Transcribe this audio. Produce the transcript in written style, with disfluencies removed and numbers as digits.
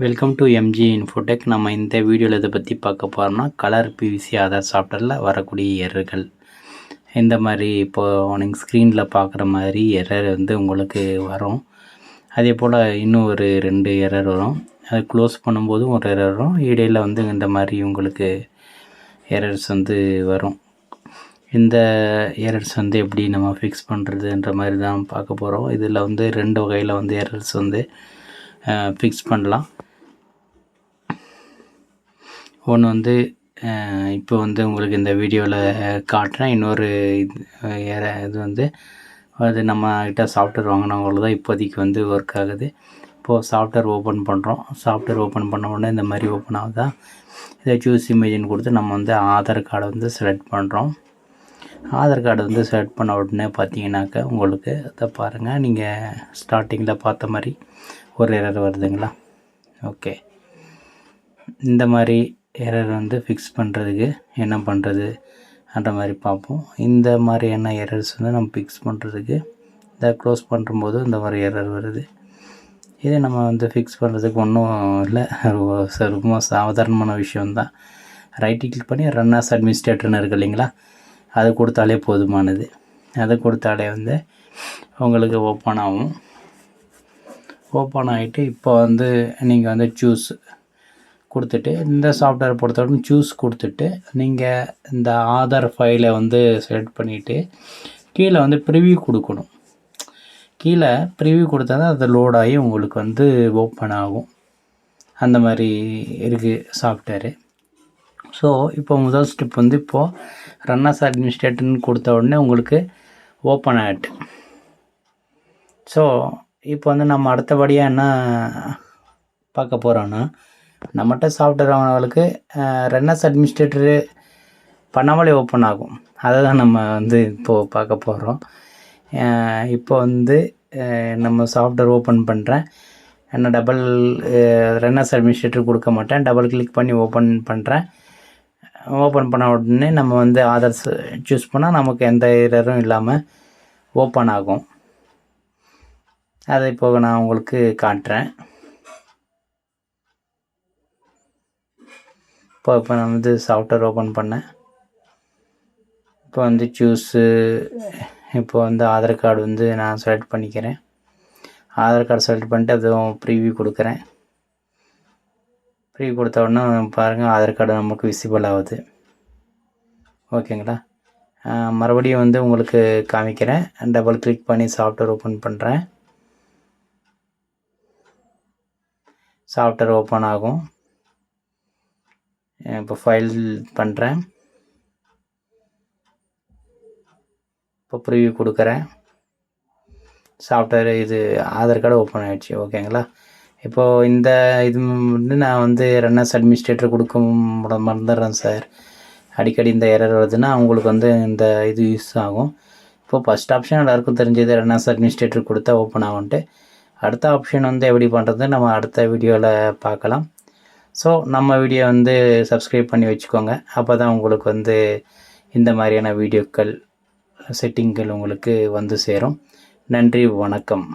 Welcome to MG Infotech. நம்ம இந்த வீடியோவில் இதை பற்றி பார்க்க போகிறோம்னா கலர் பிவிசி ஆதார் சாஃப்ட்வேரில் வரக்கூடிய எரர்கள். இந்த மாதிரி இப்போது நீங்கள் ஸ்க்ரீனில் பார்க்குற மாதிரி எரர் வந்து உங்களுக்கு வரும். அதே போல் இன்னும் ஒரு 2 எரர் வரும். அது க்ளோஸ் பண்ணும்போதும் ஒரு எரர் வரும். இடையில் வந்து இந்த மாதிரி உங்களுக்கு எரர்ஸ் வந்து வரும். இந்த எரர்ஸ் வந்து எப்படி நம்ம ஃபிக்ஸ் பண்ணுறதுன்ற மாதிரி தான் பார்க்க போகிறோம். இதில் வந்து 2 வகையில் வந்து எரர்ஸ் வந்து ஃபிக்ஸ் பண்ணலாம். ஒன்று வந்து இப்போ வந்து உங்களுக்கு இந்த வீடியோவில் காட்டுறேன். இன்னொரு இது வந்து அது நம்மக்கிட்ட சாஃப்ட்வேர் வாங்கினவங்களுக்கு தான் இப்போதைக்கு வந்து ஒர்க் ஆகுது. இப்போது சாஃப்ட்வேர் ஓப்பன் பண்ணுறோம். சாஃப்ட்வேர் ஓப்பன் பண்ண உடனே இந்த மாதிரி ஓப்பன் ஆகுதா, இதை சூஸ் இமேஜின்னு கொடுத்து நம்ம வந்து ஆதார் கார்டை வந்து செலக்ட் பண்ணுறோம். ஆதார் கார்டு வந்து செலக்ட் பண்ண உடனே பார்த்தீங்கன்னாக்கா உங்களுக்கு அதை பாருங்கள், நீங்கள் ஸ்டார்டிங்கில் பார்த்த மாதிரி ஒரு எரர் வருதுங்களா. ஓகே, இந்த மாதிரி எரர் வந்து ஃபிக்ஸ் பண்ணுறதுக்கு என்ன பண்ணுறது அந்த மாதிரி பார்ப்போம். இந்த மாதிரியான எரர்ஸ் வந்து நம்ம ஃபிக்ஸ் பண்ணுறதுக்கு இதை க்ளோஸ் பண்ணும்போது இந்த மாதிரி எரர் வருது. இதை நம்ம வந்து ஃபிக்ஸ் பண்ணுறதுக்கு ஒன்றும் இல்லை, ரொம்ப சாதாரணமான விஷயம்தான். ரைட் கிளிக் பண்ணி ரன் ஆஸ் அட்மினிஸ்ட்ரேட்டர்னு இருக்குது இல்லைங்களா, அது கொடுத்தாலே போதுமானது. அதை கொடுத்தாலே வந்து உங்களுக்கு ஓப்பன் ஆகும். ஓப்பன் ஆகிட்டு இப்போ வந்து நீங்கள் வந்து சூஸ் கொடுத்துட்டு, இந்த சாஃப்ட்வேர் பொறுத்தவரைக்கும் சூஸ் கொடுத்துட்டு நீங்கள் இந்த ஆதார் ஃபைலை வந்து செலக்ட் பண்ணிவிட்டு கீழே வந்து ப்ரிவ்யூ கொடுக்கணும். கீழே ப்ரிவ்யூ கொடுத்தா தான் அது லோட் ஆகி உங்களுக்கு வந்து ஓப்பன் ஆகும். அந்த மாதிரி இருக்குது சாஃப்ட்வேரு. ஸோ இப்போ முதல் ஸ்டெப் வந்து இப்போது ரன் ஆஸ் அட்மினிஸ்ட்ரேட்டர்னு கொடுத்த உடனே உங்களுக்கு ஓப்பன் ஆகிட்டு. ஸோ இப்போ வந்து நம்ம அடுத்தபடியாக என்ன பார்க்க போகிறோன்னா, நம்மகிட்ட சாஃப்ட்வேர் வாங்கினவங்களுக்கு ரன் ஆஸ் அட்மினிஸ்ட்ரேட்டரு பண்ணாமலே ஓப்பன் ஆகும். அதை தான் நம்ம வந்து இப்போது பார்க்க போகிறோம். இப்போ வந்து நம்ம சாஃப்ட்வேர் ஓப்பன் பண்ணுறேன். நான் டபுள் ரன் ஆஸ் அட்மினிஸ்ட்ரேட்டர் கொடுக்க மாட்டேன், டபுள் கிளிக் பண்ணி ஓப்பன் பண்ணுறேன். ஓப்பன் பண்ண உடனே நம்ம வந்து ஆதார்ஸ் சூஸ் பண்ணால் நமக்கு எந்த எரரும் இல்லாமல் ஓப்பன் ஆகும். அதை இப்போ நான் உங்களுக்கு காட்டுறேன். இப்போ நான் வந்து சாஃப்ட்வேர் ஓப்பன் பண்ணேன். இப்போ வந்து சூஸு, இப்போ வந்து ஆதார் கார்டு வந்து நான் செலக்ட் பண்ணிக்கிறேன். ஆதார் கார்டு செலக்ட் பண்ணிட்டு அதுவும் ப்ரீவியூ கொடுக்குறேன். ப்ரீவியூ கொடுத்த உடனே பாருங்கள், ஆதார் கார்டு நமக்கு விசிபிள் ஆகுது. ஓகேங்களா. மறுபடியும் வந்து உங்களுக்கு காமிக்கிறேன். டபுள் கிளிக் பண்ணி சாஃப்ட்வேர் ஓப்பன் பண்ணுறேன். சாஃப்ட்வேர் ஓப்பன் ஆகும். இப்போ ஃபைல் பண்ணுறேன். இப்போ ப்ரிவ்யூ கொடுக்குறேன். சாஃப்ட்வேர் இது ஆதார் கார்டு ஓப்பன் ஆகிடுச்சு. ஓகேங்களா. இப்போது இந்த இது வந்து நான் வந்து ரன் ஆஸ் அட்மினிஸ்ட்ரேட்டர் கொடுக்க மறந்துடுறேன் சார், அடிக்கடி இந்த எரர் வருதுன்னா அவங்களுக்கு வந்து இந்த இது யூஸ் ஆகும். இப்போது ஃபஸ்ட் ஆப்ஷன் எல்லாருக்கும் தெரிஞ்சது, ரன் ஆஸ் அட்மினிஸ்ட்ரேட்டர் கொடுத்தா ஓப்பன் ஆகும்ட்டு. அடுத்த ஆப்ஷன் வந்து எப்படி பண்ணுறது நம்ம அடுத்த வீடியோவில் பார்க்கலாம். ஸோ நம்ம வீடியோ வந்து சப்ஸ்கிரைப் பண்ணி வச்சுக்கோங்க. அப்போ தான் உங்களுக்கு வந்து இந்த மாதிரியான வீடியோக்கள் செட்டிங்கள் உங்களுக்கு வந்து சேரும். நன்றி, வணக்கம்.